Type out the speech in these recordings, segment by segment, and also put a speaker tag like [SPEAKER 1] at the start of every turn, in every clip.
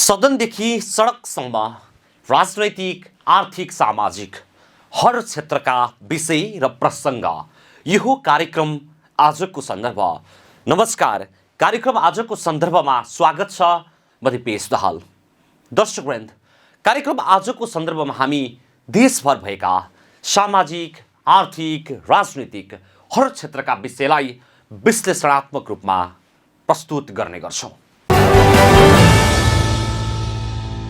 [SPEAKER 1] सदनदेखि सडकसम्म राजनैतिक, आर्थिक, सामाजिक हर क्षेत्रका विषय र प्रसङ्ग यो कार्यक्रम आजको सन्दर्भ। नमस्कार, कार्यक्रम आजको सन्दर्भमा स्वागत छ। म दिपेश दाहाल। दर्शकवृन्द, कार्यक्रम आजको सन्दर्भमा हामी देशभर भएका सामाजिक, आर्थिक, राजनीतिक हर क्षेत्रका विषयलाई विश्लेषणात्मक रूपमा प्रस्तुत गर्ने गर्छौँ।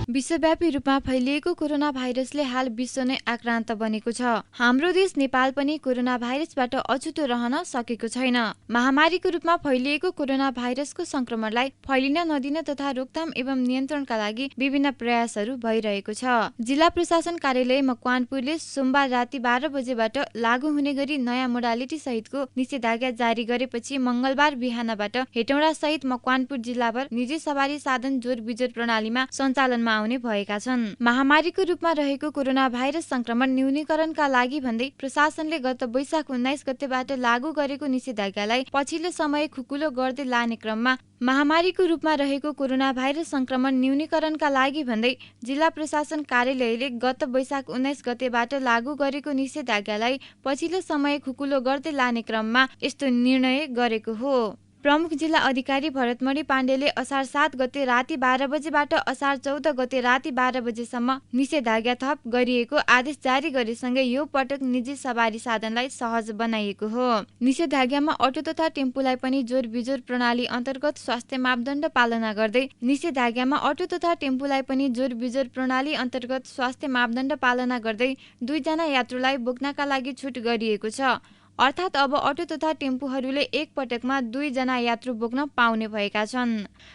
[SPEAKER 2] विश्वव्यापी रूपमा फैलिएको कोरोना भाइरसले हाल विश्व नै आक्रान्त बनेको छ। हाम्रो देश नेपाल पनि कोरोना भाइरसबाट अछुतो रहन सकेको छैन। महामारीको रूपमा फैलिएको कोरोना भाइरसको संक्रमणलाई फैलिन नदिन तथा रोकथाम एवं नियन्त्रणका लागि विभिन्न प्रयासहरू भइरहेको छ। जिल्ला प्रशासन कार्यालय मकवानपुरले सोमबार राति 12 बजेबाट लागू हुने गरी नयाँ मोडालिटी सहितको निषेधाज्ञा जारी गरेपछि मंगलबार बिहानबाट हेटौडा सहित मकवानपुर जिल्लाभर निजी सवारी साधन जोर बिजोर प्रणालीमा सञ्चालनमा आउने भएका छन्। महामारीको रूपमा रहेको कोरोना भाइरस संक्रमण न्यूनीकरणका लागि भन्दै प्रशासनले गत वैशाख 19 गतेबाट लागू गरेको निषेधाज्ञालाई पछिल्लो समय खुकुलो गर्दै लाने क्रममा महामारीको रूपमा रहेको कोरोना भाइरस संक्रमण न्यूनीकरणका लागि भन्दै जिल्ला प्रशासन कार्यालयले गत वैशाख 19 गतेबाट लागू गरेको निषेधाज्ञालाई पछिल्लो समय खुकुलो गर्दै लाने क्रममा यस्तो निर्णय गरेको हो। प्रमुख जिल्ला अधिकारी भरतमणि पाण्डेले असार 7 गते राति 12 बजेबाट असार 14 गते राति 12 बजेसम्म निषेधाज्ञा थप गरिएको आदेश जारी गरेसँगै यो पटक निजी सवारी साधनलाई सहज बनाइएको हो। निषेधाज्ञामा अटो तथा टेम्पूलाई पनि जोर बिजोर प्रणाली अन्तर्गत स्वास्थ्य मापदण्ड पालना गर्दै निषेधाज्ञामा अटो तथा टेम्पूलाई पनि जोर बिजोर प्रणाली अन्तर्गत स्वास्थ्य मापदण्ड पालना गर्दै 2 जना यात्रुलाई बोक्नका लागि छुट गरिएको छ। अर्थात् अब अटो तथा टेम्पूहरूले एक पटकमा 2 जना यात्रु बोक्न पाउने भएका छन्।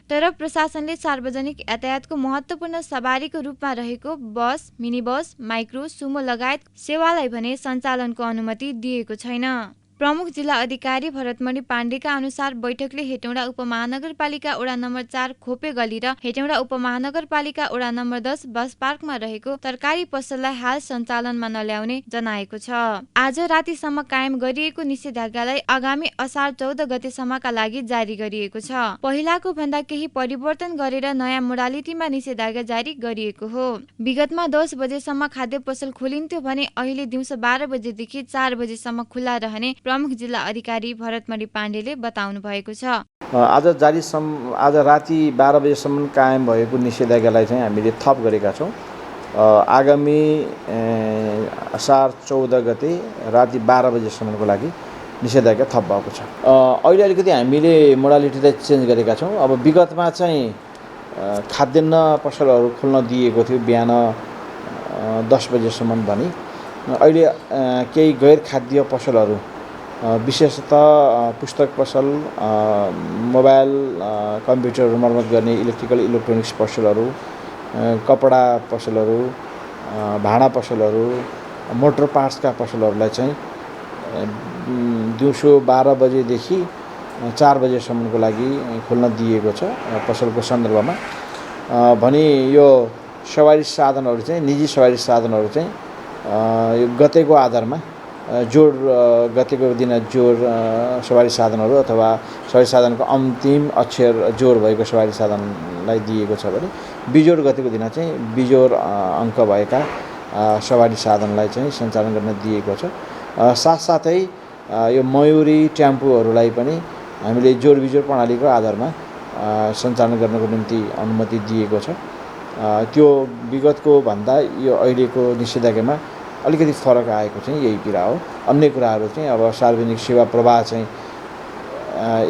[SPEAKER 2] तर प्रशासनले सार्वजनिक यातायातको महत्त्वपूर्ण सवारीको रूपमा रहेको बस, मिनी बस, माइक्रो, सुमो लगायत सेवालाई भने सञ्चालनको अनुमति दिएको छैन। प्रमुख जिल्ला अधिकारी भरतमणि पाण्डेका अनुसार बैठकले हेटौडा उपमहानगरपालिका वडा नम्बर 4 खोपे गली र हेटौडा उपमहानगरपालिका वडा नम्बर 10 बस पार्कमा रहेको तरकारी पसललाई हाल सञ्चालनमा नल्याउने जनाएको छ। आज रातिसम्म कायम गरिएको निषेधाज्ञालाई आगामी असार 14 गतेसम्मका लागि जारी गरिएको छ। पहिलाको भन्दा केही परिवर्तन गरेर नयाँ मोडालिटीमा निषेधाज्ञा जारी गरिएको हो। विगतमा 10 बजेसम्म खाद्य पसल खोलिन्थ्यो भने अहिले दिउँसो 12 बजेदेखि 4 बजेसम्म खुल्ला रहने प्रमुख जिल्ला अधिकारी भरतमणि पाण्डेले बताउनु भएको छ।
[SPEAKER 3] आज राति 12 बजेसम्म कायम भएको निषेधाज्ञालाई चाहिँ हामीले थप गरेका छौँ। आगामी असार 14 गते राति 12 बजेसम्मको लागि निषेधाज्ञा थप भएको छ। अहिले अलिकति हामीले मोडालिटीलाई चेन्ज गरेका छौँ। अब विगतमा चाहिँ खाद्यान्न पसलहरू खोल्न दिएको थियो बिहान 10 बजेसम्म भने अहिले केही गैर खाद्य पसलहरू विशेषतः पुस्तक पसल, मोबाइल, कम्प्युटर मर्मत गर्ने इलेक्ट्रोनिक्स पसलहरू, कपडा पसलहरू, भाँडा पसलहरू, मोटर पार्ट्सका पसलहरूलाई चाहिँ दिउँसो 12 बजेदेखि 4 बजेसम्मको लागि खोल्न दिएको छ। पसलको सन्दर्भमा भने यो सवारी साधनहरू चाहिँ निजी सवारी साधनहरू चाहिँ यो गतेको आधारमा जोड गतेको दिन जोड सवारी साधनहरू अथवा सवारी साधनको अन्तिम अक्षर जोड भएको सवारी साधनलाई दिएको छ भने बिजोड गतेको दिन चाहिँ बिजोड अङ्क भएका सवारी साधनलाई चाहिँ सञ्चालन गर्न दिएको छ। साथसाथै यो मयुरी टेम्पूहरूलाई पनि हामीले जोड बिजोड प्रणालीको आधारमा सञ्चालन गर्नको निम्ति अनुमति दिएको छ। त्यो विगतको भन्दा यो अहिलेको निषेधाज्ञामा अलिकति फरक आएको चाहिँ यही कुरा हो। अन्य कुराहरू चाहिँ अब सार्वजनिक सेवा प्रवाह चाहिँ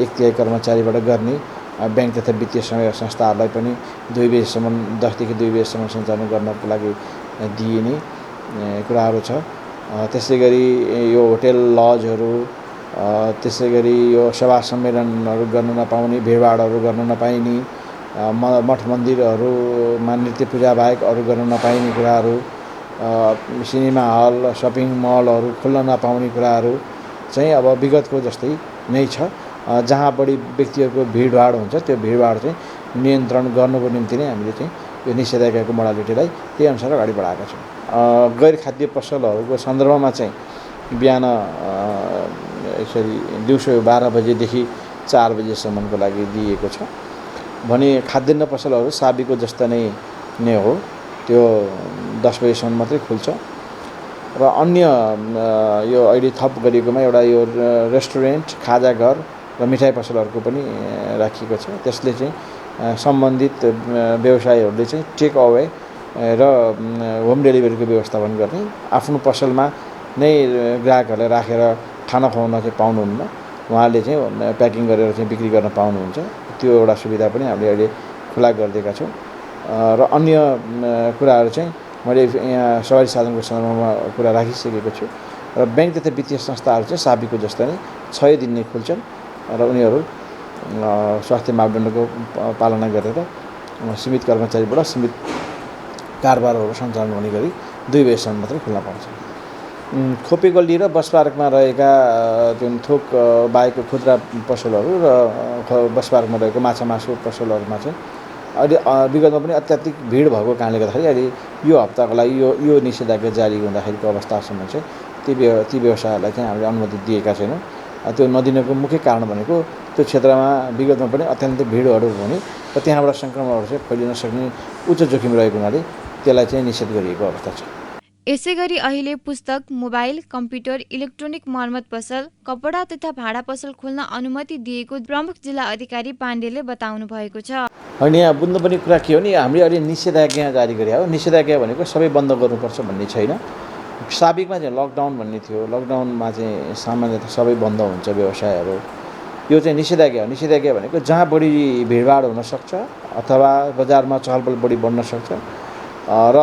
[SPEAKER 3] 1/3 कर्मचारीबाट गर्ने, ब्याङ्क तथा वित्तीय संस्थाहरूलाई पनि 2 बजेसम्म 10 देखि 2 बजेसम्म सञ्चालन गर्नको लागि दिइने कुराहरू छ। त्यसै गरी यो होटेल लजहरू, त्यसै गरी यो सभा सम्मेलनहरू गर्न नपाउने, भिडभाडहरू गर्न नपाइने, मठ मन्दिरहरूमा नृत्य पूजा बाहेक अरू गर्न नपाइने कुराहरू, सिनेमा हल, सपिङ मलहरू खोल्न नपाउने कुराहरू चाहिँ अब विगतको जस्तै नै छ। जहाँ बढी व्यक्तिहरूको भिडभाड हुन्छ त्यो भिडभाड चाहिँ नियन्त्रण गर्नको निम्ति नै हामीले चाहिँ यो निषेधाज्ञाको मोडालिटीलाई त्यही अनुसार अगाडि बढाएका छौँ। गैर खाद्य पसलहरूको सन्दर्भमा चाहिँ बिहान यसरी दिउँसो 12 बजेदेखि 4 बजेसम्मको लागि दिएको छ। भने खाद्यान्न पसलहरू साबीको जस्ता नै हो, त्यो 10 बजेसम्म मात्रै खुल्छ। र अन्य यो अहिले थप गरिएकोमा एउटा यो रेस्टुरेन्ट, खाजा घर र मिठाई पसलहरूको पनि राखिएको छ। त्यसले चाहिँ सम्बन्धित व्यवसायीहरूले चाहिँ टेक अवे र होम डेलिभरीको व्यवस्थापन गर्ने, आफ्नो पसलमा नै ग्राहकहरूलाई राखेर खाना खुवाउन चाहिँ पाउनुहुन्न, उहाँले चाहिँ प्याकिङ गरेर चाहिँ बिक्री गर्न पाउनुहुन्छ। त्यो एउटा सुविधा पनि हामीले अहिले खुला गरिदिएका छौँ। र अन्य कुराहरू चाहिँ मैले यहाँ सवारी साधनको सन्दर्भमा कुरा राखिसकेको छु। र ब्याङ्क तथा वित्तीय संस्थाहरू चाहिँ साबीको जस्तै नै 6 दिन नै खुल्छन् र उनीहरू स्वास्थ्य मापदण्डको पालना गरेर सीमित कर्मचारीबाट सीमित कारोबारहरू सञ्चालन हुने गरी 2 बजेसम्म मात्रै खुल्न पाउँछ। खोपेगल्ली र बस पार्कमा रहेका जुन थोक बाहेकको खुद्रा पसलहरू र बस पार्कमा रहेको माछा मासु पसलहरूमा चाहिँ अहिले विगतमा पनि अत्याधिक भिड भएको कारणले गर्दाखेरि अहिले यो हप्ताको लागि यो निषेधाज्ञा जारी हुँदाखेरिको अवस्थासम्म चाहिँ ती व्यवसायहरूलाई चाहिँ हामीले अनुमति दिएका छैनौँ। त्यो नदिनको मुख्य कारण भनेको त्यो क्षेत्रमा विगतमा पनि अत्यन्तै भिडहरू हुने र त्यहाँबाट सङ्क्रमणहरू चाहिँ फैलिन सक्ने उच्च जोखिम रहेको हुनाले त्यसलाई चाहिँ निषेध गरिएको अवस्था छ।
[SPEAKER 2] यसैगरी अहिले पुस्तक, मोबाइल, कम्प्युटर, इलेक्ट्रोनिक मर्मत पसल, कपडा तथा भाडा पसल खोल्न अनुमति दिएको प्रमुख जिल्ला अधिकारी पाण्डेले बताउनु भएको छ।
[SPEAKER 3] होइन, यहाँ बुझ्नुपर्ने कुरा के हो नि, हामीले अहिले निषेधाज्ञा जारी गरे हो। निषेधाज्ञा भनेको सबै बन्द गर्नुपर्छ भन्ने छैन। साबिकमा चाहिँ लकडाउन भन्ने थियो, लकडाउनमा चाहिँ सामान्यतः सबै बन्द हुन्छ व्यवसायहरू। यो चाहिँ निषेधाज्ञा हो। निषेधाज्ञा भनेको जहाँ बढी भिडभाड हुनसक्छ अथवा बजारमा चहलपहल बढी बढ्न सक्छ र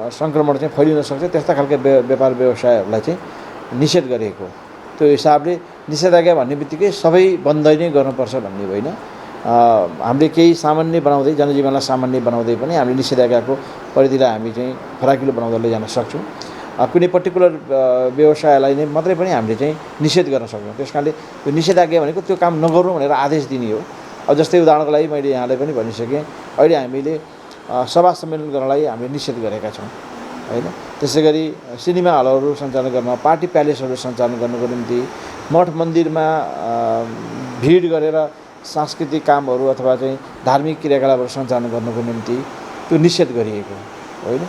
[SPEAKER 3] सङ्क्रमण चाहिँ फैलिन सक्छ, त्यस्ता खालका व्यापार व्यवसायहरूलाई चाहिँ निषेध गरिएको। त्यो हिसाबले निषेधाज्ञा भन्ने बित्तिकै सबै बन्द नै गर्नुपर्छ भन्ने होइन। हामीले केही सामान्य बनाउँदै, जनजीवनलाई सामान्य बनाउँदै पनि हामीले निषेधाज्ञाको परिधिलाई हामी चाहिँ फराकिलो बनाउँदै लैजान सक्छौँ। कुनै पर्टिकुलर व्यवसायलाई नै मात्रै पनि हामीले चाहिँ निषेध गर्न सक्छौँ। त्यस कारणले त्यो निषेधाज्ञा भनेको त्यो काम नगर्नु भनेर आदेश दिने हो। अब जस्तै उदाहरणको लागि मैले यहाँलाई पनि भनिसकेँ, अहिले हामीले सभा सम्मेलन गर्नलाई हामीले निषेध गरेका छौँ होइन। त्यसै गरी सिनेमा हलहरू सञ्चालन गर्न, पार्टी प्यालेसहरू सञ्चालन गर्नको निम्ति, मठ मन्दिरमा भिड गरेर सांस्कृतिक कामहरू अथवा चाहिँ धार्मिक क्रियाकलापहरू सञ्चालन गर्नको निम्ति त्यो निषेध गरिएको होइन।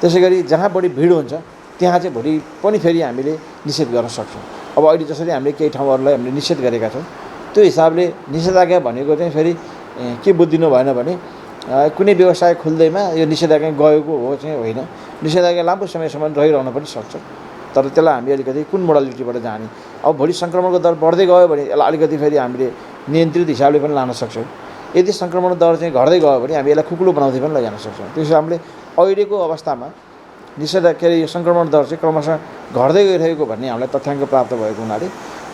[SPEAKER 3] त्यसै गरी जहाँ बढी भिड हुन्छ त्यहाँ चाहिँ भोलि पनि फेरि हामीले निषेध गर्न सक्छौँ। अब अहिले जसरी हामीले केही ठाउँहरूलाई हामीले निषेध गरेका छौँ, त्यो हिसाबले निषेधाज्ञा भनेको चाहिँ फेरि के बुझिदिनु भएन भने कुनै व्यवसाय खुल्दैमा यो निषेधाज्ञा गएको हो चाहिँ होइन। निषेधाज्ञा लामो समयसम्म रहिरहन पनि सक्छ, तर त्यसलाई हामी अलिकति कुन मोडालिटीबाट जाने। अब भोलि सङ्क्रमणको दर बढ्दै गयो भने यसलाई अलिकति फेरि हामीले नियन्त्रित हिसाबले पनि लान सक्छौँ। यदि सङ्क्रमण दर चाहिँ घट्दै गयो भने हामी यसलाई खुकुलो बनाउँदै पनि लैजान सक्छौँ। त्यस हिसाबले अहिलेको अवस्थामा यो सङ्क्रमण दर चाहिँ क्रमशः घट्दै गइरहेको भन्ने हामीलाई तथ्याङ्क प्राप्त भएको हुनाले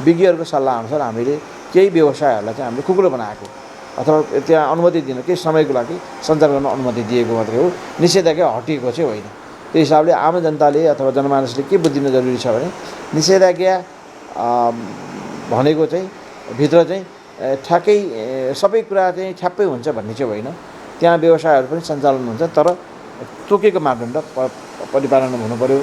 [SPEAKER 3] विज्ञहरूको सल्लाह अनुसार हामीले केही व्यवसायहरूलाई चाहिँ हामीले खुकुलो बनाएको अथवा त्यहाँ अनुमति दिन केही समयको लागि सञ्चालन गर्न अनुमति दिएको मात्रै हो, निषेधाज्ञा हटिएको चाहिँ होइन। त्यो हिसाबले आम जनताले अथवा जनमानसले के बुझिदिन जरुरी छ भने निषेधाज्ञा भनेको चाहिँ भित्र चाहिँ ठ्याक्कै सबै कुरा चाहिँ ठ्याप्पै हुन्छ भन्ने चाहिँ होइन। त्यहाँ व्यवसायहरू पनि सञ्चालन हुन्छ, तर तोकेको मापदण्ड परिपालन हुनु पऱ्यो।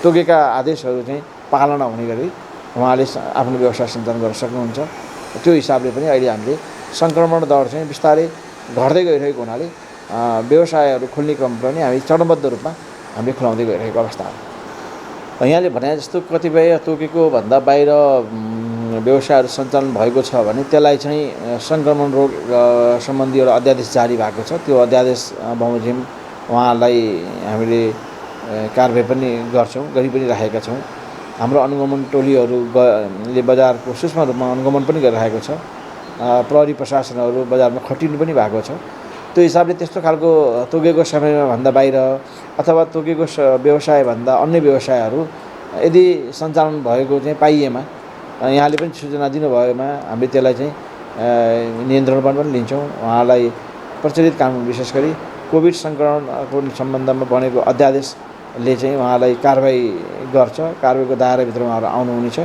[SPEAKER 3] तोकेका आदेशहरू चाहिँ पालना हुने गरी उहाँले आफ्नो व्यवसाय सञ्चालन गर्न सक्नुहुन्छ। त्यो हिसाबले पनि अहिले हामीले सङ्क्रमण दर चाहिँ बिस्तारै घट्दै गइरहेको हुनाले व्यवसायहरू खोल्ने क्रम पनि हामी चरणबद्ध रूपमा हामीले खुलाउँदै गइरहेको अवस्था हो। यहाँले भने जस्तो कतिपय तोकेको भन्दा बाहिर व्यवसायहरू सञ्चालन भएको छ भने त्यसलाई चाहिँ सङ्क्रमण रोग सम्बन्धी एउटा अध्यादेश जारी भएको छ। त्यो अध्यादेश बमोजिम उहाँलाई हामीले कारबाही पनि गर्छौँ, गरि पनि राखेका छौँ। हाम्रो अनुगमन टोलीहरूले बजारको सूक्ष्म रूपमा अनुगमन पनि गरिरहेको छ। प्रहरी प्रशासनहरू बजारमा खटिनु पनि भएको छ। त्यो हिसाबले त्यस्तो खालको तोकेको समयमा भन्दा बाहिर अथवा तोकेको व्यवसायभन्दा अन्य व्यवसायहरू यदि सञ्चालन भएको चाहिँ पाइएमा यहाँले पनि सूचना दिनुभएमा हामीले त्यसलाई चाहिँ नियन्त्रणमा पनि लिन्छौँ। उहाँलाई प्रचलित कानुन विशेष गरी कोभिड सङ्क्रमणको सम्बन्धमा बनेको अध्यादेशले चाहिँ उहाँलाई कारबाही गर्छ। कारबाहीको दायराभित्र उहाँहरू आउनुहुनेछ,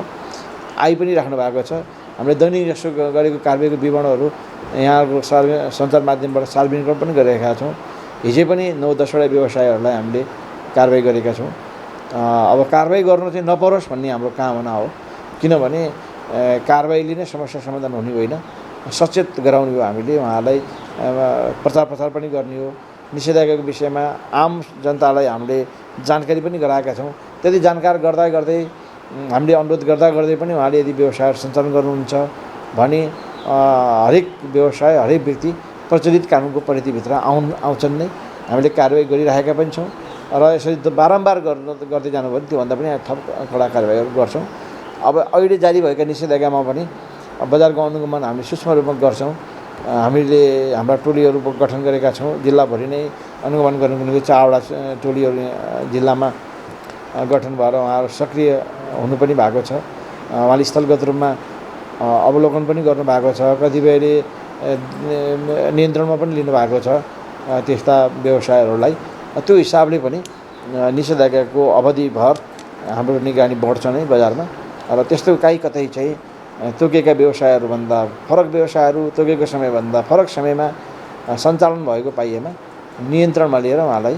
[SPEAKER 3] आइ पनि राख्नु भएको छ। हामीले दैनिक जसो गरेको कारबाहीको विवरणहरू यहाँको सञ्चार माध्यमबाट सार्वजनिक पनि गरिरहेका छौँ। हिजै पनि 9-10वटा व्यवसायहरूलाई हामीले कारबाही गरेका छौँ। अब कारबाही गर्नु चाहिँ नपरोस् भन्ने हाम्रो कामना हो, किनभने कारबाहीले नै समस्या समाधान हुने होइन। सचेत गराउने हो हामीले उहाँलाई प्रचार पनि गर्ने हो। निषेधाज्ञाको विषयमा आम जनतालाई हामीले जानकारी पनि गराएका छौँ। त्यति जानकार गर्दै हामीले अनुरोध गर्दै पनि उहाँले यदि व्यवसायहरू सञ्चालन गर्नुहुन्छ भने हरेक व्यवसाय हरेक व्यक्ति प्रचलित कानुनको परिधिभित्र आउँछन् नै। हामीले कारबाही गरिरहेका पनि छौँ र यसरी बारम्बार गर्दै जानुभयो भने त्योभन्दा पनि थप कडा कारबाहीहरू गर्छौँ। अब अहिले जारी भएका निषेधाज्ञामा पनि बजारको अनुगमन हामीले सूक्ष्म रूपमा गर्छौँ। हामीले हाम्रा टोलीहरू गठन गरेका छौँ। जिल्लाभरि नै अनुगमन गर्नुको निम्ति 4वटा टोलीहरू जिल्लामा गठन भएर उहाँहरू सक्रिय हुनु पनि भएको छ। उहाँले स्थलगत रूपमा अवलोकन पनि गर्नुभएको छ। कतिपयले नियन्त्रणमा पनि लिनुभएको छ त्यस्ता व्यवसायहरूलाई। त्यो हिसाबले पनि निषेधाज्ञाको अवधिभर हाम्रो निगरानी बढ्छ नै बजारमा। र त्यस्तो कतै चाहिँ तोकेका व्यवसायहरूभन्दा फरक व्यवसायहरू तोकेको समयभन्दा फरक समयमा सञ्चालन भएको पाइएमा नियन्त्रणमा लिएर उहाँलाई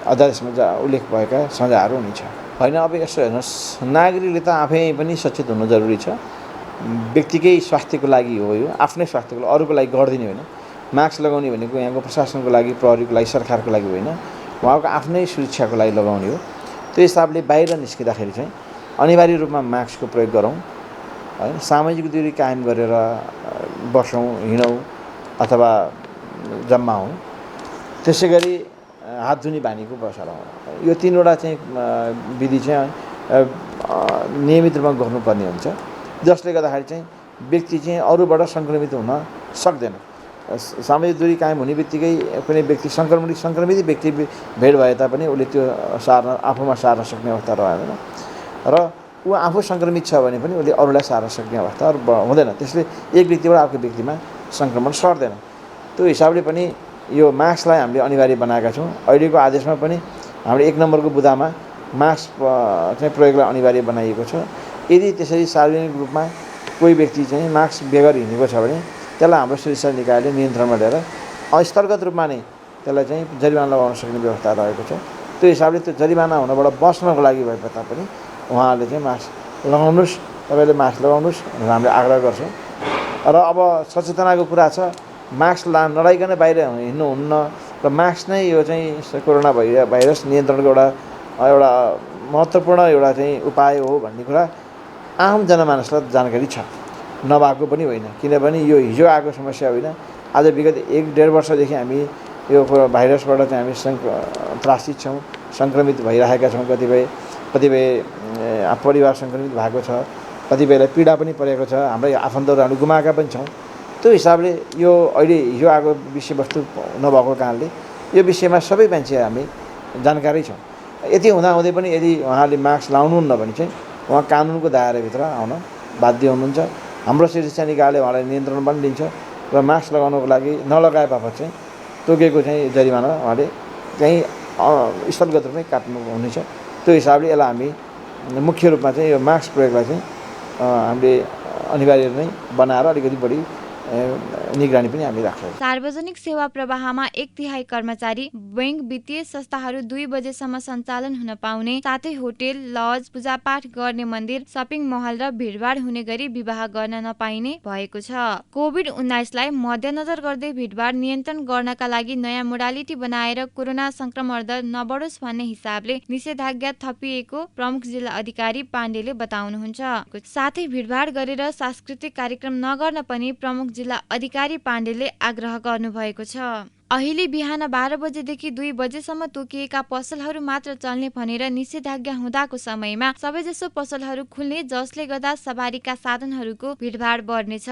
[SPEAKER 3] अध्यादेशमा उल्लेख भएका सजायहरू हुनेछ। होइन, अब यसो हेर्नुहोस्, नागरिकले त आफै पनि सचेत हुनु जरुरी छ। व्यक्तिकै स्वास्थ्यको लागि हो यो, आफ्नै स्वास्थ्यको लागि, अरूको लागि गरिदिने होइन। मास्क लगाउने भनेको यहाँको प्रशासनको लागि, प्रहरीको लागि, सरकारको लागि होइन, उहाँको आफ्नै सुरक्षाको लागि लगाउने हो। त्यो हिसाबले बाहिर निस्किँदाखेरि चाहिँ अनिवार्य रूपमा मास्कको प्रयोग गरौँ होइन। सामाजिक दूरी कायम गरेर बसौँ, हिँडौँ अथवा जम्मा हौँ। त्यसै गरी हात धुने बानीको बसालौँ। यो 3वटा चाहिँ विधि चाहिँ नियमित रूपमा गर्नुपर्ने हुन्छ, जसले गर्दाखेरि चाहिँ व्यक्ति चाहिँ अरूबाट सङ्क्रमित हुन सक्दैन। सामाजिक दूरी कायम हुने बित्तिकै कुनै व्यक्ति सङ्क्रमित व्यक्ति भेट भए तापनि उसले त्यो आफूमा सार्न सक्ने अवस्था रहेन र ऊ आफू सङ्क्रमित छ भने पनि उसले अरूलाई सार्न सक्ने अवस्था हुँदैन। त्यसले एक व्यक्तिबाट अर्को व्यक्तिमा सङ्क्रमण सर्दैन। त्यो हिसाबले पनि यो मास्कलाई हामीले अनिवार्य बनाएका छौँ। अहिलेको आदेशमा पनि हामीले 1 नम्बरको बुँदामा मास्क चाहिँ प्रयोगलाई अनिवार्य बनाइएको छ। यदि त्यसरी सार्वजनिक रूपमा कोही व्यक्ति चाहिँ मास्क बेगर हिँडेको छ भने त्यसलाई हाम्रो सुरक्षा निकायले नियन्त्रणमा लिएर स्थलगत रूपमा नै त्यसलाई चाहिँ जरिवाना लगाउन सक्ने व्यवस्था रहेको छ। त्यो हिसाबले त्यो जरिवाना हुनबाट बस्नको लागि भए तापनि उहाँहरूले चाहिँ मास्क लगाउनुहोस्, तपाईँले मास्क लगाउनुहोस् भनेर हामीले आग्रह गर्छौँ। र अब सचेतनाको कुरा छ, मास्क नलाइकन बाहिर हिँड्नुहुन्न र मास्क नै यो चाहिँ कोरोना भाइरस नियन्त्रणको एउटा महत्त्वपूर्ण एउटा चाहिँ उपाय हो भन्ने कुरा आम जनमानसलाई जानकारी छ, नभएको पनि होइन। किनभने यो हिजो आएको समस्या होइन। आज विगत 1-1.5 वर्षदेखि हामी यो भाइरसबाट चाहिँ हामी त्रासित छौँ, सङ्क्रमित भइरहेका छौँ। कतिपय परिवार सङ्क्रमित भएको छ, कतिपयलाई पीडा पनि परेको छ, हाम्रै आफन्तहरू हामी गुमाएका पनि छौँ। त्यो हिसाबले यो अहिले हिजो आएको विषयवस्तु नभएको कारणले यो विषयमा सबै मान्छे हामी जानकारै छौँ। यति हुँदाहुँदै पनि यदि उहाँले मास्क लाउनुहुन्न भने चाहिँ उहाँ कानुनको दायराभित्र आउन बाध्य हुनुहुन्छ। हाम्रो सुरक्षा निकायले उहाँलाई नियन्त्रण पनि लिन्छ र मास्क लगाउनको लागि नलगाए बापत चाहिँ तोकेको चाहिँ जरिवाना उहाँले चाहिँ स्थलगत रूपमै काट्नु हुनेछ। त्यो हिसाबले यसलाई हामी मुख्य रूपमा चाहिँ यो मास्क प्रयोगलाई चाहिँ हामीले अनिवार्य नै बनाएर अलिकति बढी निगरानी पनि हामी राख्छौँ।
[SPEAKER 2] सार्वजनिक सेवा प्रवाहमा 1/3 कर्मचारी, बैंक, वित्तीय संस्थाहरू 2 बजेसम्म सञ्चालन हुन पाउने, साथै होटेल, लज, पूजापाठ गर्ने मन्दिर, सपिङ महल र भिडभाड हुने गरी विवाह गर्न नपाइने भएको छ। कोभिड-19लाई मध्यनजर गर्दै भिडभाड नियन्त्रण गर्नका लागि नयाँ मोडालिटी बनाएर कोरोना संक्रमण दर नबढोस् भन्ने हिसाबले निषेधाज्ञा थपिएको प्रमुख जिल्ला अधिकारी पाण्डेले बताउनुहुन्छ। साथै भिडभाड गरेर सांस्कृतिक कार्यक्रम नगर्न पनि प्रमुख जिल्ला अधिकारी पाण्डेले आग्रह गर्नुभएको छ। अहिले बिहान 12 बजेदेखि 2 बजेसम्म तोकिएका पसलहरू मात्र चल्ने भनेर निषेधाज्ञा हुँदाको समयमा सबैजसो पसलहरू खुल्ने, जसले गर्दा सवारीका साधनहरूको भिडभाड बढ्नेछ।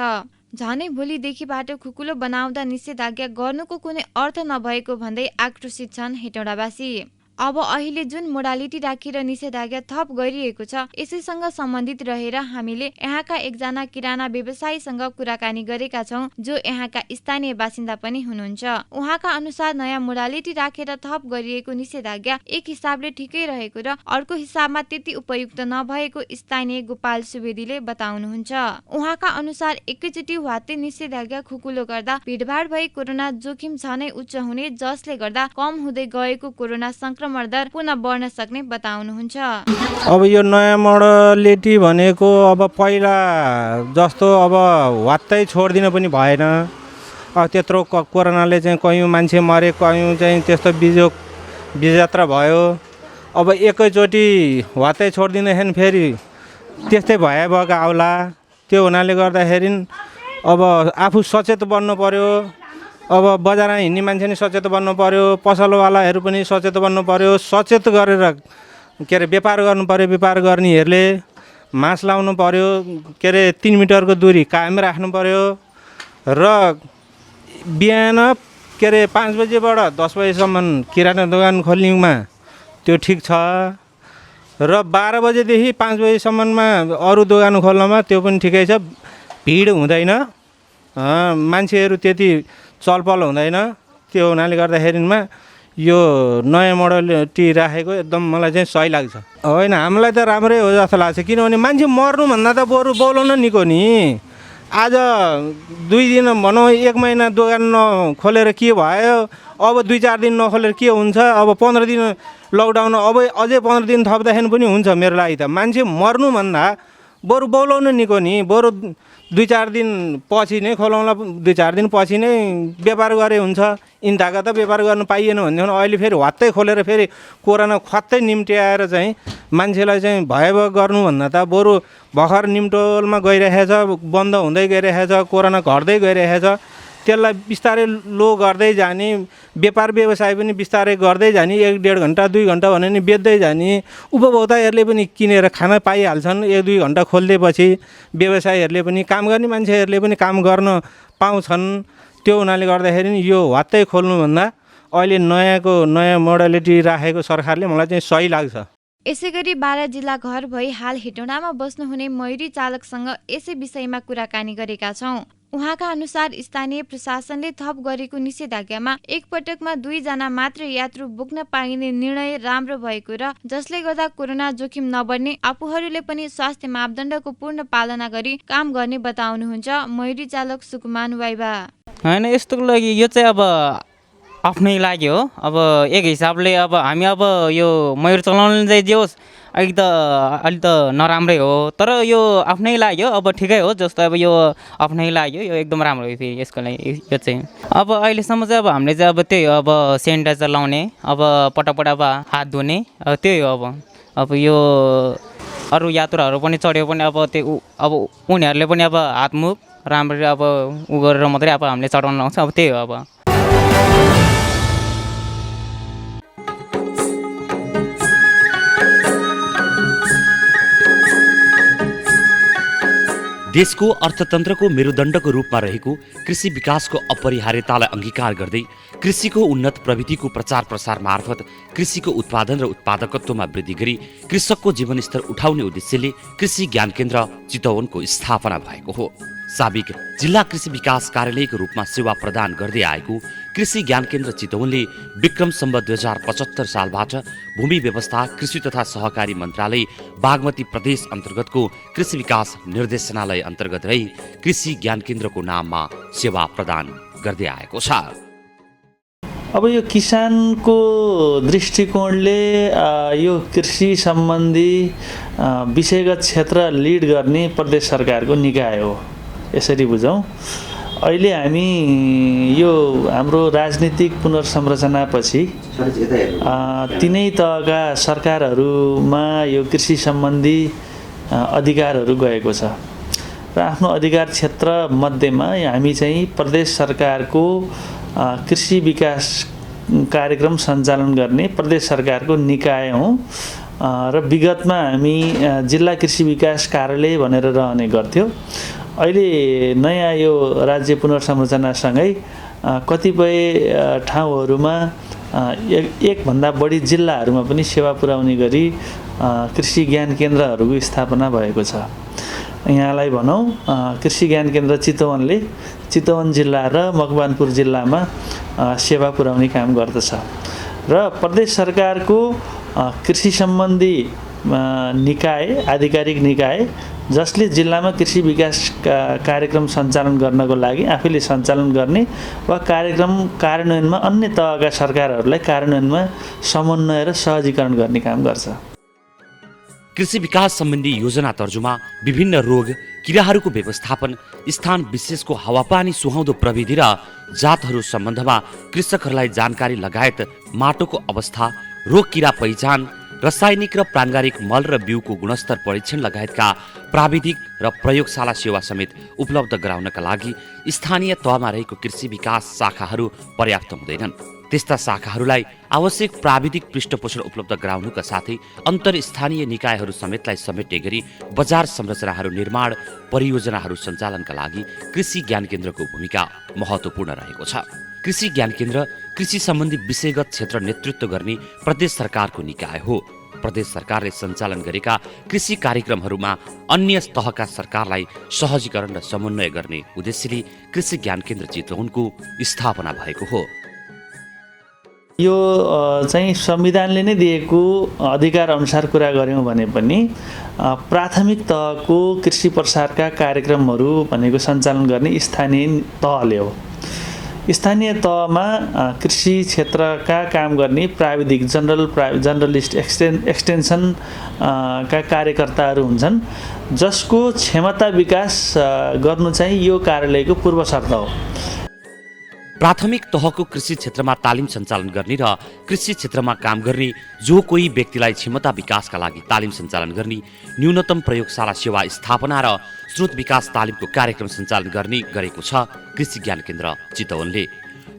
[SPEAKER 2] झनै भोलिदेखिबाट खुकुलो बनाउँदा निषेधाज्ञा गर्नुको कुनै अर्थ नभएको भन्दै आक्रोशित छन् हेटौडावासी। अब अहिले जुन मोडालिटी राखेर निषेधाज्ञा थप गरिएको छ, यसैसँग सम्बन्धित रहेर हामीले यहाँका एकजना किराना व्यवसायीसँग कुराकानी गरेका छौँ, जो यहाँका स्थानीय बासिन्दा पनि हुनुहुन्छ। उहाँका अनुसार नयाँ मोडालिटी राखेर थप गरिएको निषेधाज्ञा एक हिसाबले ठिकै रहेको र अर्को हिसाबमा त्यति उपयुक्त नभएको स्थानीय गोपाल सुवेदीले बताउनुहुन्छ। उहाँका अनुसार एकैचोटि ह्वात्तै निषेधाज्ञा खुकुलो गर्दा भिडभाड भई कोरोना जोखिम झनै उच्च हुने, जसले गर्दा कम हुँदै गएको कोरोना संक्रमण संक्रमण दर पुनः बढ्न सक्ने बताउनुहुन्छ।
[SPEAKER 4] अब यो नयाँ मोडालिटी भनेको अब पहिला जस्तो अब वात्तै छोडिदिन पनि भएन। अब त्यत्रो कोरोनाले चाहिँ कयौँ मान्छे मरे, कयौँ चाहिँ त्यस्तो बिजयात्रा भयो। अब एकैचोटि वात्तै छोडिदिँदाखेरि फेरि त्यस्तै भएका आउला। त्यो हुनाले गर्दाखेरि अब आफू सचेत बन्नु पर्यो। अब बजारमा हिँड्ने मान्छे नि सचेत बन्नु पर्यो, पसलवालाहरू पनि सचेत बन्नु पर्यो। सचेत गरेर के अरे व्यापार गर्नु पर्यो। व्यापार गर्नेहरूले मास्क लाउनु पर्यो, के अरे 3 मिटरको दूरी कायम राख्नु पर्यो। र बिहान के अरे 5 बजेबाट 10 बजेसम्म किराना दोकान खोल्नेमा त्यो ठिक छ। र 12 बजेदेखि 5 बजेसम्ममा अरू दोकान खोल्नमा त्यो पनि ठिकै छ। भिड हुँदैन, मान्छेहरू त्यति चलपल हुँदैन। त्यो हुनाले गर्दाखेरिमा यो नयाँ मोडालिटी राखेको एकदम मलाई चाहिँ सही लाग्छ। होइन, हामीलाई त राम्रै हो जस्तो लाग्छ। किनभने मान्छे मर्नुभन्दा त बरु बोलाउन निको नि। आज 2 दिन भनौँ 1 महिना दोकान नखोलेर के भयो, अब 2-4 दिन नखोलेर के हुन्छ। अब 15 दिन लकडाउन, अब अझै 15 दिन थप्दाखेरि पनि हुन्छ मेरो लागि त। मान्छे मर्नुभन्दा बरु बोलाउन निको नि। बरु 2-4 दिन पछि नै खोलाउँला, 2-4 दिन पछि नै व्यापार गरे हुन्छ। इन्ताका त व्यापार गर्न पाइएन भनेदेखि अहिले फेरि वात्तै खोलेर फेरि कोरोना ख्वात्तै निम्ट्याएर चाहिँ मान्छेलाई चाहिँ भयावह गर्नुभन्दा त बरु भर्खर निम्टोलमा गइरहेछ, बन्द हुँदै गइरहेछ, कोरोना घट्दै गइरहेछ। त्यसलाई बिस्तारै लो गर्दै जाने, व्यापार व्यवसाय पनि बिस्तारै गर्दै जाने। 1-1.5 घन्टा 2 घन्टा भने नि बेच्दै जाने। उपभोक्ताहरूले पनि किनेर खान पाइहाल्छन्। 1-2 घन्टा खोलिदिएपछि व्यवसायीहरूले पनि, काम गर्ने मान्छेहरूले पनि काम गर्न पाउँछन्। त्यो हुनाले गर्दाखेरि यो वात्तै खोल्नुभन्दा अहिले नयाँ मोडालिटी राखेको सरकारले मलाई चाहिँ सही लाग्छ।
[SPEAKER 2] यसैगरी बारा जिल्ला घर भई हाल हेटौँडामा बस्नुहुने मयूरी चालकसँग यसै विषयमा कुराकानी गरेका छौँ। उहाँका अनुसार स्थानीय प्रशासनले थप गरेको निषेधाज्ञामा एकपटकमा 2 जना मात्र यात्रु बोक्न पाइने निर्णय राम्रो भएको र जसले गर्दा कोरोना जोखिम नबढ्ने, आफूहरूले पनि स्वास्थ्य मापदण्डको पूर्ण पालना गरी काम गर्ने बताउनुहुन्छ मयूरी चालक सुकुमान वाइबा।
[SPEAKER 5] होइन, यस्तोको लागि यो चाहिँ अब आफ्नै लागि हो। अब एक हिसाबले अब हामी अब यो मयूर चलाउनु चाहिँ जे होस् अलि त नराम्रै हो, तर यो आफ्नै लागि हो। अब ठिकै हो, जस्तो अब यो आफ्नै लागि हो, यो एकदम राम्रो हो फेरि यसको लागि। यो चाहिँ अब अहिलेसम्म चाहिँ अब हामीले चाहिँ अब त्यही हो, अब सेनिटाइजर लाउने, अब पटक अब हात धुने, त्यही हो। अब यो अरू यात्रुहरू पनि चढ्यो पनि अब त्यो अब उनीहरूले पनि अब हातमुख राम्ररी अब गरेर मात्रै अब हामीले चढाउन लाउँछ। अब त्यही हो। अब
[SPEAKER 1] देशको अर्थतन्त्रको मेरुदण्डको रूपमा रहेको कृषि विकासको अपरिहार्यतालाई अङ्गीकार गर्दै कृषिको उन्नत प्रविधिको प्रचार प्रसार मार्फत कृषिको उत्पादन र उत्पादकत्वमा वृद्धि गरी कृषकको जीवनस्तर उठाउने उद्देश्यले कृषि ज्ञान केन्द्र चितवनको स्थापना भएको हो। साबिक जिल्ला कृषि विकास कार्यालयको रूपमा सेवा प्रदान गर्दै आएको कृषि ज्ञान केन्द्र चितवनले विक्रम सम्वत 2075 सालबाट भूमि व्यवस्था, कृषि तथा सहकारी मन्त्रालय, बागमती प्रदेश अन्तर्गतको कृषि विकास निर्देशनालय अन्तर्गत रही कृषि ज्ञान केन्द्रको नाममा सेवा प्रदान गर्दै आएको छ।
[SPEAKER 6] अब यो किसानको दृष्टिकोणले यो कृषि सम्बन्धी विषयगत क्षेत्र लिड गर्ने प्रदेश सरकारको निकाय हो, यसरी बुझौँ। अहिले हामी यो हाम्रो राजनीतिक पुनर्संरचनापछि तिनै तहका सरकारहरूमा यो कृषि सम्बन्धी अधिकारहरू गएको छ र आफ्नो अधिकार क्षेत्र मध्येमा हामी चाहिँ प्रदेश सरकारको कृषि विकास कार्यक्रम सञ्चालन गर्ने प्रदेश सरकारको निकाय हौँ र विगतमा हामी जिल्ला कृषि विकास कार्यालय भनेर रहने गर्थ्यो। अहिले नयाँ यो राज्य पुनर्संरचनासँगै कतिपय ठाउँहरूमा एकभन्दा बढी जिल्लाहरूमा पनि सेवा पुर्याउने गरी कृषि ज्ञान केन्द्रहरूको स्थापना भएको छ। यहाँलाई भनौँ कृषि ज्ञान केन्द्र चितवनले चितवन जिल्ला र मकवानपुर जिल्लामा सेवा पुर्याउने काम गर्दछ र प्रदेश सरकारको कृषि सम्बन्धी निकाय आधिकारिक निकाय जसले जिल्लामा कृषि विकास कार्यक्रम सञ्चालन गर्नको लागि आफैले सञ्चालन गर्ने वा कार्यक्रम कार्यान्वयनमा अन्य तहका सरकारहरूलाई कार्यान्वयनमा समन्वय र सहजीकरण गर्ने काम गर्छ।
[SPEAKER 1] कृषि विकास सम्बन्धी योजना तर्जुमा, विभिन्न रोग किराहरूको व्यवस्थापन, स्थान विशेषको हावापानी सुहाउँदो प्रविधि र जातहरू सम्बन्धमा कृषकहरूलाई जानकारी लगायत माटोको अवस्था, रोग किरा पहिचान, रासायनिक र प्राङ्गारिक मल र बिउको गुणस्तर परीक्षण लगायतका प्राविधिक र प्रयोगशाला सेवा समेत उपलब्ध गराउनका लागि स्थानीय तहमा रहेको कृषि विकास शाखाहरू पर्याप्त हुँदैनन्। त्यस्ता शाखाहरूलाई आवश्यक प्राविधिक पृष्ठपोषण उपलब्ध गराउनुका साथै अन्तर स्थानीय निकायहरू समेतलाई समेट्ने गरी बजार संरचनाहरू निर्माण परियोजनाहरू सञ्चालनका लागि कृषि ज्ञान केन्द्रको भूमिका महत्त्वपूर्ण रहेको छ। कृषि ज्ञान केन्द्र कृषि सम्बन्धी विषयगत क्षेत्र नेतृत्व गर्ने प्रदेश सरकारको निकाय हो। प्रदेश सरकारले सञ्चालन गरेका कृषि कार्यक्रमहरूमा अन्य तहका सरकारलाई सहजीकरण र समन्वय गर्ने उद्देश्यले कृषि ज्ञान केन्द्र चितवनको स्थापना भएको हो।
[SPEAKER 6] यो चाहिँ संविधानले नै दिएको अधिकार अनुसार कुरा गऱ्यौँ भने पनि प्राथमिक तहको कृषि प्रसारका कार्यक्रमहरू भनेको सञ्चालन गर्ने स्थानीय तहले हो। स्थानीय तहमा कृषि क्षेत्रका काम गर्ने प्राविधिक जर्नलिस्ट एक्सटेन्सन का कार्यकर्ताहरू हुन्छन्, जसको क्षमता विकास गर्नु चाहिँ यो कार्यालयको पूर्व शर्त हो।
[SPEAKER 1] प्राथमिक तहको कृषि क्षेत्रमा तालिम सञ्चालन गर्ने र कृषि क्षेत्रमा काम गर्ने जो कोही व्यक्तिलाई क्षमता विकासका लागि तालिम सञ्चालन गर्ने, न्यूनतम प्रयोगशाला सेवा स्थापना र स्रोत विकास तालिमको कार्यक्रम सञ्चालन गर्ने गरेको छ कृषि ज्ञान केन्द्र चितवनले।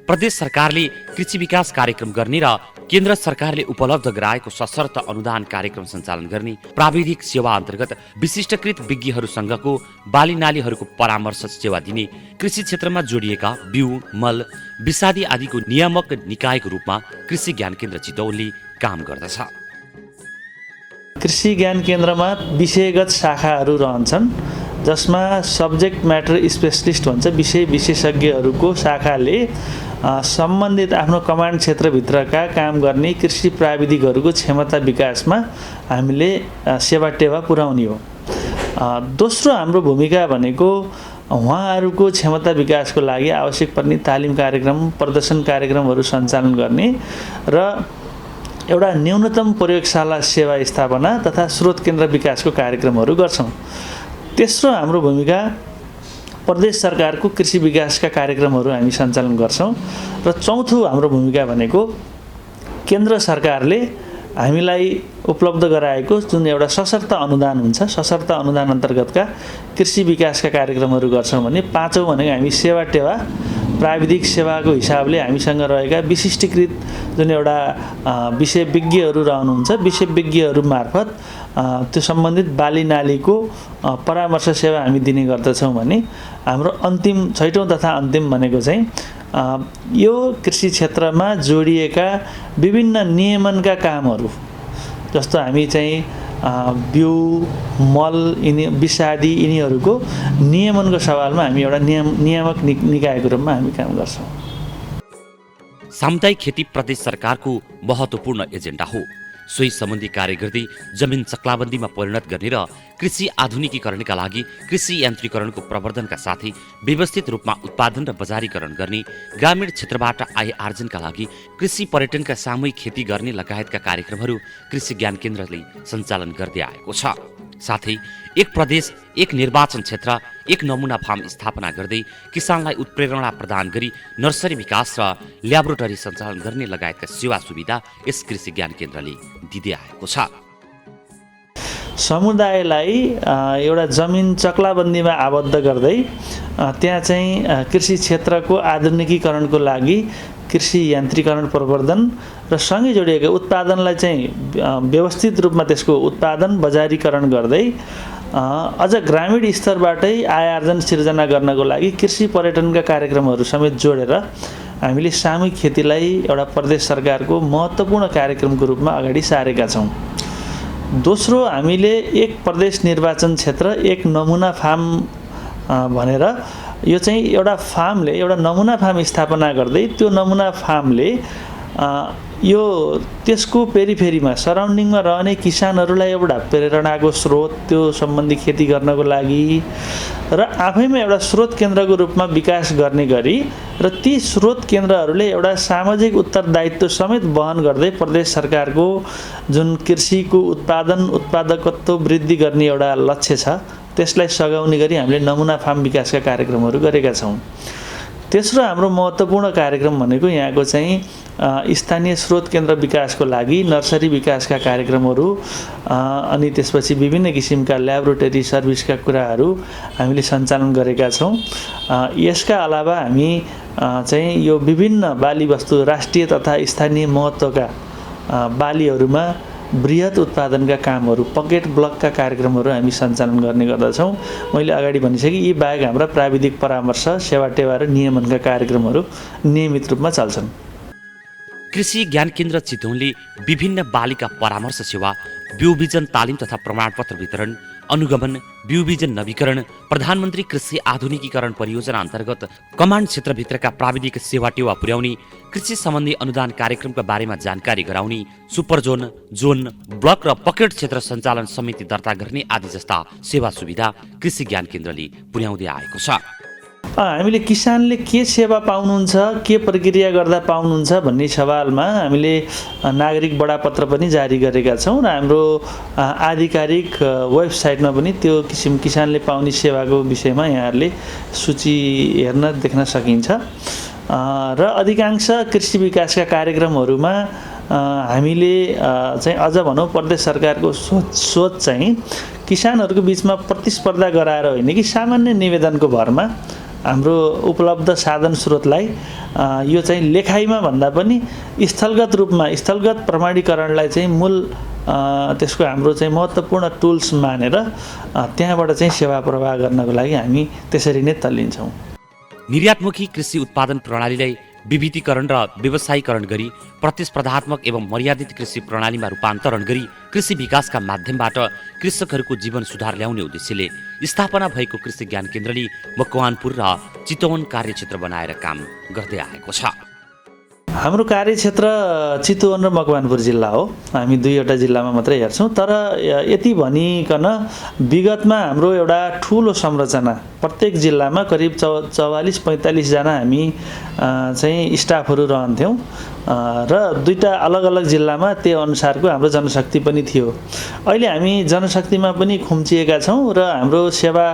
[SPEAKER 1] प्रदेश सरकारले कृषि विकास कार्यक्रम गर्ने र केन्द्र सरकारले उपलब्ध गराएको सशर्त अनुदान कार्यक्रम सञ्चालन गर्ने, प्राविधिक सेवा अन्तर्गत विशिष्टकृत विज्ञहरूसँगको बाली नालीहरूको परामर्श सेवा दिने, कृषि क्षेत्रमा जोडिएका बिउ, मल, विषादी आदिको नियामक निकायको रूपमा कृषि ज्ञान केन्द्र चितवनले काम गर्दछ।
[SPEAKER 6] कृषि ज्ञान केन्द्रमा विषयगत शाखाहरू रहन्छन्, जसमा सब्जेक्ट म्याटर स्पेसलिस्ट भन्छ, विषय विशेषज्ञहरूको शाखाले सम्बन्धित आफ्नो कमान्ड क्षेत्रभित्रका काम गर्ने कृषि प्राविधिकहरूको क्षमता विकासमा हामीले सेवा टेवा पुर्याउने हो। दोस्रो हाम्रो भूमिका भनेको उहाँहरूको क्षमता विकासको लागि आवश्यक पर्ने तालिम कार्यक्रम, प्रदर्शन कार्यक्रमहरू सञ्चालन गर्ने र एउटा न्यूनतम प्रयोगशाला सेवा स्थापना तथा स्रोत केन्द्र विकासको कार्यक्रमहरू गर्छौँ। तेस्रो हाम्रो भूमिका प्रदेश सरकारको कृषि विकासका कार्यक्रमहरू हामी सञ्चालन गर्छौँ र चौथो हाम्रो भूमिका भनेको केन्द्र सरकारले हामीलाई उपलब्ध गराएको जुन एउटा सशर्त अनुदान हुन्छ, सशर्त अनुदान अन्तर्गतका कृषि विकासका कार्यक्रमहरू गर्छौँ भने पाँचौँ भनेको हामी सेवा टेवा प्राविधिक सेवाको हिसाबले हामीसँग रहेका विशिष्टीकृत जुन एउटा विषयविज्ञहरू रहनुहुन्छ, विषयविज्ञहरू मार्फत त्यो सम्बन्धित बाली नालीको परामर्श सेवा हामी दिने गर्दछौँ भने हाम्रो अन्तिम छैटौँ तथा अन्तिम भनेको चाहिँ यो कृषि क्षेत्रमा जोडिएका विभिन्न नियमनका कामहरू, जस्तो हामी चाहिँ बिउ, मल, विषादी यिनीहरूको नियमनको सवालमा हामी एउटा नियामक निकायको रूपमा हामी काम गर्छौँ।
[SPEAKER 1] सामुदायिक खेती प्रदेश सरकारको महत्त्वपूर्ण एजेन्डा हो। सोही सम्बन्धी कार्य गर्दै जमिन चक्लाबन्दीमा परिणत गर्ने र कृषि आधुनिकीकरणका लागि कृषि यान्त्रिकरणको प्रवर्धनका साथै व्यवस्थित रूपमा उत्पादन र बजारीकरण गर्ने, ग्रामीण क्षेत्रबाट आय आर्जनका लागि कृषि पर्यटनका सामूहिक खेती गर्ने लगायतका कार्यक्रमहरू कृषि ज्ञान केन्द्रले सञ्चालन गर्दै आएको छ। साथै एक प्रदेश एक निर्वाचन क्षेत्र एक नमुना फार्म स्थापना गर्दै किसानलाई उत्प्रेरणा प्रदान गरी नर्सरी विकास र ल्याबोरेटरी सञ्चालन गर्ने लगायतका सेवा सुविधा यस कृषि ज्ञान केन्द्रले दिँदै आएको छ।
[SPEAKER 6] समुदायलाई एउटा जमिन चक्लाबन्दीमा आबद्ध गर्दै त्यहाँ चाहिँ कृषि क्षेत्रको आधुनिकीकरणको लागि कृषि यान्त्रिकरण प्रवर्धन र सँगै जोडिएका उत्पादनलाई चाहिँ व्यवस्थित रूपमा त्यसको उत्पादन बजारीकरण गर्दै अझ ग्रामीण स्तरबाटै आय आर्जन सिर्जना गर्नको लागि कृषि पर्यटनका कार्यक्रमहरू समेत जोडेर हामीले सामूहिक खेतीलाई एउटा प्रदेश सरकारको महत्त्वपूर्ण कार्यक्रमको रूपमा अगाडि सारेका छौँ। दोस्रो, हामीले एक प्रदेश निर्वाचन क्षेत्र एक नमुना फार्म भनेर यो चाहिँ एउटा फार्मले एउटा नमुना फार्म स्थापना गर्दै त्यो नमुना फार्मले यो त्यसको पेरिफेरीमा सराउन्डिङमा रहने किसानहरूलाई एउटा प्रेरणाको स्रोत त्यो सम्बन्धी खेती गर्नको लागि र आफैमा एउटा स्रोत केन्द्रको रूपमा विकास गर्ने गरी र ती स्रोत केन्द्रहरूले एउटा सामाजिक उत्तरदायित्व समेत वहन गर्दै प्रदेश सरकारको जुन कृषिको उत्पादकत्व वृद्धि गर्ने एउटा लक्ष्य छ त्यसलाई सघाउने गरी हामीले नमुना फार्म विकासका कार्यक्रमहरू गरेका छौँ। तेस्रो हाम्रो महत्त्वपूर्ण कार्यक्रम भनेको यहाँको चाहिँ स्थानीय स्रोत केन्द्र विकासको लागि नर्सरी विकासका कार्यक्रमहरू अनि त्यसपछि विभिन्न किसिमका ल्याबोरेटरी सर्भिसका कुराहरू हामीले सञ्चालन गरेका छौँ। यसका अलावा हामी चाहिँ यो विभिन्न बाली वस्तु राष्ट्रिय तथा स्थानीय महत्त्वका बालीहरूमा बृहत उत्पादनका कामहरू पकेट ब्लकका कार्यक्रमहरू हामी सञ्चालन गर्ने गर्दछौँ। मैले अगाडि भनिसकेँ यी बाहेक हाम्रा प्राविधिक परामर्श सेवाटेवा र नियमनका कार्यक्रमहरू नियमित रूपमा चल्छन्।
[SPEAKER 1] कृषि ज्ञान केन्द्र चितवनले विभिन्न बालीका परामर्श सेवा, बिउ बिजन तालिम तथा प्रमाणपत्र वितरण, अनुगमन, बिउ बिजन नवीकरण, प्रधानमन्त्री कृषि आधुनिकीकरण परियोजना अन्तर्गत कमान्ड क्षेत्रभित्रका प्राविधिक सेवा टेवा पुर्याउने, कृषि सम्बन्धी अनुदान कार्यक्रमका बारेमा जानकारी गराउने, सुपर जोन, जोन, ब्लक र पकेट क्षेत्र सञ्चालन समिति दर्ता गर्ने आदि जस्ता सेवा सुविधा कृषि ज्ञान केन्द्रले पुर्याउँदै आएको छ।
[SPEAKER 6] हामीले किसानले के सेवा पाउनुहुन्छ, के प्रक्रिया गर्दा पाउनुहुन्छ भन्ने सवालमा हामीले नागरिक बडापत्र पनि जारी गरेका छौँ र हाम्रो आधिकारिक वेबसाइटमा पनि त्यो किसानले पाउने सेवाको विषयमा यहाँहरूले सूची हेर्न देख्न सकिन्छ। र अधिकांश कृषि विकासका कार्यक्रमहरूमा हामीले चाहिँ अझ भनौँ प्रदेश सरकारको सोच चाहिँ किसानहरूको बिचमा प्रतिस्पर्धा गराएर होइन कि सामान्य निवेदनको भरमा हाम्रो उपलब्ध साधन स्रोतलाई यो चाहिँ लेखाइमा भन्दा पनि स्थलगत रूपमा स्थलगत प्रमाणीकरणलाई चाहिँ मूल त्यसको हाम्रो चाहिँ महत्त्वपूर्ण टुल्स मानेर त्यहाँबाट चाहिँ सेवा प्रवाह गर्नको लागि हामी त्यसरी नै तल्लिन्छौँ।
[SPEAKER 1] निर्यातमुखी कृषि उत्पादन प्रणालीलाई विविधीकरण र व्यवसायीकरण गरी प्रतिस्पर्धात्मक एवं मर्यादित कृषि प्रणालीमा रूपान्तरण गरी कृषि विकासका माध्यमबाट कृषकहरूको जीवन सुधार ल्याउने उद्देश्यले स्थापना भएको कृषि ज्ञान केन्द्रले मकवानपुर र चितवन कार्यक्षेत्र बनाएर काम गर्दै आएको छ।
[SPEAKER 6] हाम्रो कार्यक्षेत्र चितवन र मकवानपुर जिल्ला हो। हामी दुईवटा जिल्लामा मात्रै हेर्छौँ। तर यति भनिकन विगतमा हाम्रो एउटा ठुलो संरचना प्रत्येक जिल्लामा करिब 44-45 जना हामी चाहिँ स्टाफहरू रहन्थ्यौँ र दुईटा अलग अलग जिल्लामा त्यो अनुसारको हाम्रो जनशक्ति पनि थियो। अहिले हामी जनशक्तिमा पनि खुम्चिएका छौँ र हाम्रो सेवा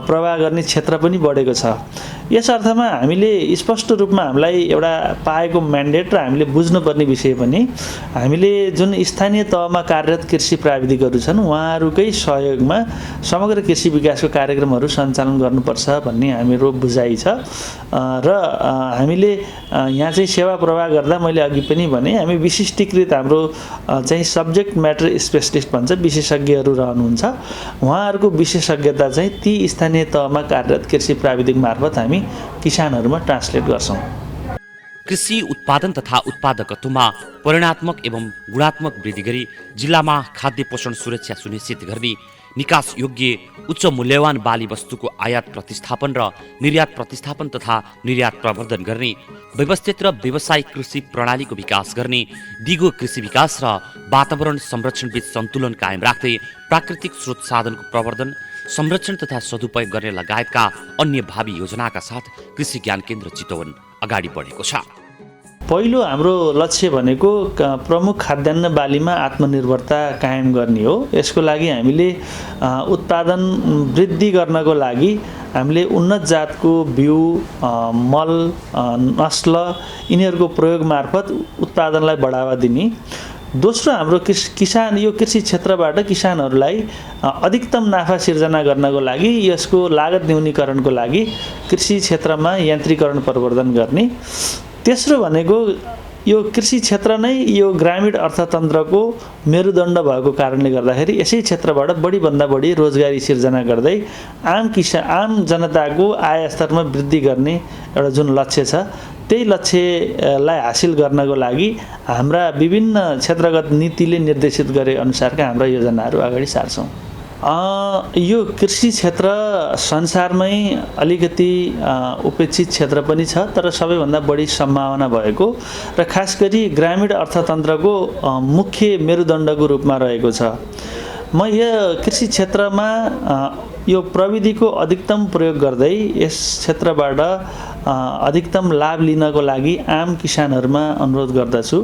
[SPEAKER 6] प्रवाह गर्ने क्षेत्र पनि बढेको छ। यस अर्थमा हामीले स्पष्ट रूपमा हामीलाई एउटा पाएको म्यान्डेट र हामीले बुझ्नुपर्ने विषय पनि हामीले जुन स्थानीय तहमा कार्यरत कृषि प्राविधिकहरू छन् उहाँहरूकै सहयोगमा समग्र कृषि विकासको कार्यक्रमहरू सञ्चालन गर्नुपर्छ भन्ने हाम्रो बुझाइ छ। र हामीले यहाँ चाहिँ सेवा प्रवाह गर्दा मैले अघि पनि भने हामी विशिष्टीकृत हाम्रो चाहिँ सब्जेक्ट म्याटर स्पेसलिस्ट भन्छ विशेषज्ञहरू रहनुहुन्छ। उहाँहरूको विशेषज्ञता चाहिँ ती स्थानीय तहमा कार्यरत कृषि प्राविधिक मार्फत हामी किसानहरूमा ट्रान्सलेट गर्छौँ।
[SPEAKER 1] कृषि उत्पादन तथा उत्पादकत्वमा परिणात्मक एवं गुणात्मक वृद्धि गरी जिल्लामा खाद्य पोषण सुरक्षा सुनिश्चित गर्ने, निकास योग्य उच्च मूल्यवान बाली वस्तुको आयात प्रतिस्थापन र निर्यात प्रतिस्थापन तथा निर्यात प्रवर्धन गर्ने, व्यवस्थित र व्यावसायिक कृषि प्रणालीको विकास गर्ने, दिगो कृषि विकास र वातावरण संरक्षणबीच सन्तुलन कायम राख्दै प्राकृतिक स्रोत साधनको प्रवर्धन, संरक्षण तथा सदुपयोग गर्ने लगायतका अन्य भावी योजनाका साथ कृषि ज्ञान केन्द्र चितवन अगाडि बढेको छ।
[SPEAKER 6] पहिलो हाम्रो लक्ष्य भनेको प्रमुख खाद्यान्न बालीमा आत्मनिर्भरता कायम गर्ने हो। यसको लागि हामीले उत्पादन वृद्धि गर्नको लागि हामीले उन्नत जातको बिउ, मल, नस्ल यिनीहरूको प्रयोग मार्फत उत्पादनलाई बढावा दिने। दोस्रो हाम्रो किसान यो कृषि क्षेत्रबाट किसानहरूलाई अधिकतम नाफा सिर्जना गर्नको लागि यसको लागत न्यूनीकरणको लागि कृषि क्षेत्रमा यान्त्रिकरण प्रवर्धन गर्ने। तेस्रो भनेको यो कृषि क्षेत्र नै यो ग्रामीण अर्थतन्त्रको मेरुदण्ड भएको कारणले गर्दाखेरि यसै क्षेत्रबाट बढीभन्दा बढी रोजगारी सिर्जना गर्दै आम जनताको आय स्तरमा वृद्धि गर्ने एउटा जुन लक्ष्य छ त्यही लक्ष्यलाई हासिल गर्नको लागि हाम्रा विभिन्न क्षेत्रगत नीतिले निर्देशित गरे अनुसारका हाम्रा योजनाहरू अगाडि सार्छौँ। यो कृषि क्षेत्र संसारमै अलिकति उपेक्षित क्षेत्र पनि छ, तर सबैभन्दा बढी सम्भावना भएको र खास गरी ग्रामीण अर्थतन्त्रको मुख्य मेरुदण्डको रूपमा रहेको छ। म यो कृषि क्षेत्रमा यो प्रविधिको अधिकतम प्रयोग गर्दै यस क्षेत्रबाट अधिकतम लाभ लिनको लागि आम किसानहरूमा अनुरोध गर्दछु।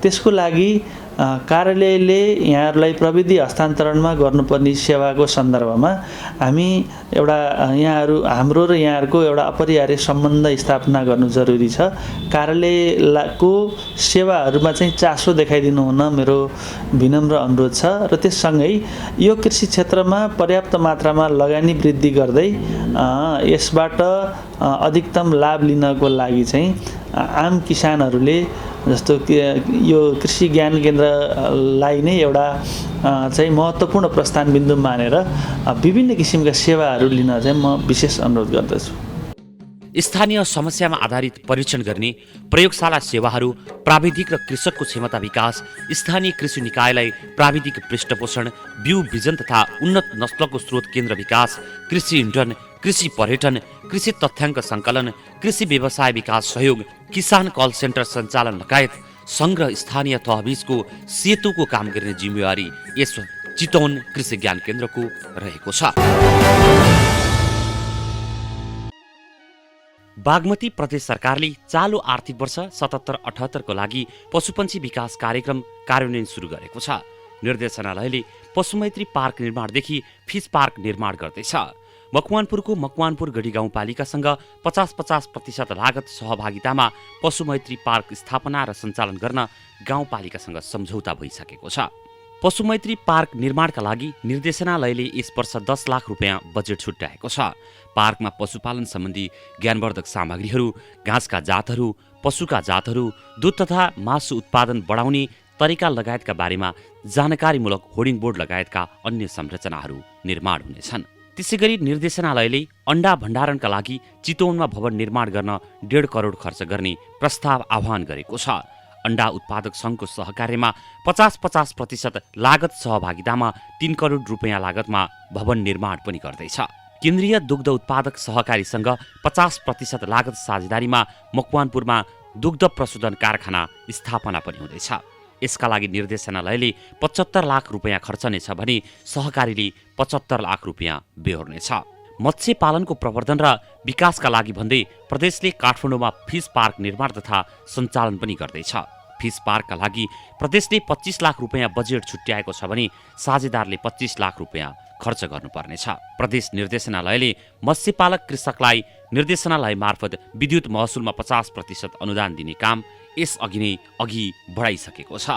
[SPEAKER 6] त्यसको लागि कार्यालयले यहाँहरूलाई प्रविधि हस्तान्तरणमा गर्नुपर्ने सेवाको सन्दर्भमा हामी एउटा हाम्रो र यहाँहरूको एउटा अपरिहार्य सम्बन्ध स्थापना गर्नु जरुरी छ। कार्यालयको सेवाहरूमा चाहिँ चासो देखाइदिनु हुन मेरो विनम्र अनुरोध छ र त्यससँगै यो कृषि क्षेत्रमा पर्याप्त मात्रामा लगानी वृद्धि गर्दै यसबाट अधिकतम लाभ लिनको लागि चाहिँ आम किसानहरूले जस्तो कि यो कृषि ज्ञान केन्द्रलाई नै एउटा चाहिँ महत्त्वपूर्ण प्रस्थान बिन्दु मानेर विभिन्न किसिमका सेवाहरू लिन चाहिँ म विशेष अनुरोध गर्दछु।
[SPEAKER 1] स्थानीय समस्यामा आधारित परीक्षण गर्ने प्रयोगशाला सेवाहरू, प्राविधिक र कृषकको क्षमता विकास, स्थानीय कृषि निकायलाई प्राविधिक पृष्ठपोषण, बिउ बिजन तथा उन्नत नस्लको स्रोत केन्द्र विकास, कृषि इन्टर्न, कृषि पर्यटन, कृषि तथ्याङ्क सङ्कलन, कृषि व्यवसाय विकास सहयोग, किसान कल सेन्टर सञ्चालन लगायत सङ्घ र स्थानीय तहबीचको सेतुको काम गर्ने जिम्मेवारी यस चितवन कृषि ज्ञान केन्द्रको रहेको छ। बागमती प्रदेश सरकारले चालु आर्थिक वर्ष 77-78 को लागि पशुपन्छी विकास कार्यक्रम कार्यान्वयन सुरु गरेको छ। निर्देशनालयले पशुमैत्री पार्क निर्माणदेखि फिस पार्क निर्माण गर्दैछ। मकवानपुरको मकवानपुर गढी गाउँपालिकासँग 50-50% लागत सहभागितामा पशुमैत्री पार्क स्थापना र सञ्चालन गर्न गाउँपालिकासँग सम्झौता भइसकेको छ। पशुमैत्री पार्क निर्माणका लागि निर्देशनालयले यस वर्ष 10 लाख रुपियाँ बजेट छुट्याएको छ। पार्कमा पशुपालन सम्बन्धी ज्ञानवर्धक सामग्रीहरू, घाँसका जातहरू, पशुका जातहरू, दुध तथा मासु उत्पादन बढाउने तरिका लगायतका बारेमा जानकारीमूलक होर्डिङ बोर्ड लगायतका अन्य संरचनाहरू निर्माण हुनेछन्। त्यसैगरी निर्देशनालयले अण्डा भण्डारणका लागि चितवनमा भवन निर्माण गर्न 1.5 करोड खर्च गर्ने प्रस्ताव आह्वान गरेको छ। अण्डा उत्पादक सङ्घको सहकार्यमा 50-50% लागत सहभागितामा 3 करोड रुपियाँ लागतमा भवन निर्माण पनि गर्दैछ। केन्द्रीय दुग्ध उत्पादक सहकारी सङ्घ 50% लागत साझेदारीमा मकवानपुरमा दुग्ध प्रशोधन कारखाना स्थापना पनि हुँदैछ। यसका लागि निर्देशनालयले 75 लाख रुपियाँ खर्चनेछ भने सहकारीले 75 लाख रुपियाँ बेहोर्नेछ। मत्स्य पालनको प्रवर्धन र विकासका लागि भन्दै प्रदेशले काठमाडौँमा फिस पार्क निर्माण तथा सञ्चालन पनि गर्दैछ। फिस पार्कका लागि प्रदेशले 25 लाख रुपियाँ बजेट छुट्याएको छ भने साझेदारले 25 लाख रुपियाँ खर्च गर्नुपर्नेछ। प्रदेश निर्देशनालयले मत्स्यपालक कृषकलाई निर्देशनालय मार्फत विद्युत महसुलमा 50% अनुदान दिने काम यसअघि नै अघि बढाइसकेको छ।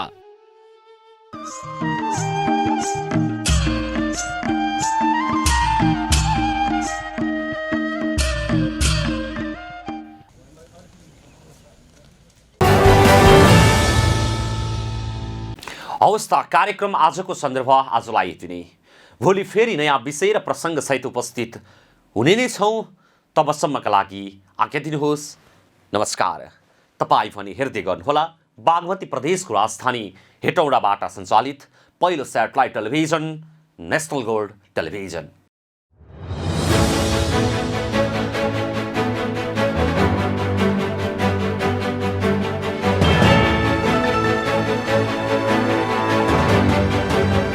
[SPEAKER 1] हवस् त, कार्यक्रम आजको सन्दर्भ आजलाई यति नै। भोलि फेरि नयाँ विषय र प्रसङ्गसहित उपस्थित हुने नै छौँ। तबसम्मका लागि आज्ञा दिनुहोस्। नमस्कार। तपाईँ पनि हेर्दै गर्नुहोला बागमती प्रदेशको राजधानी हेटौडाबाट सञ्चालित पहिलो satellite television national gold television.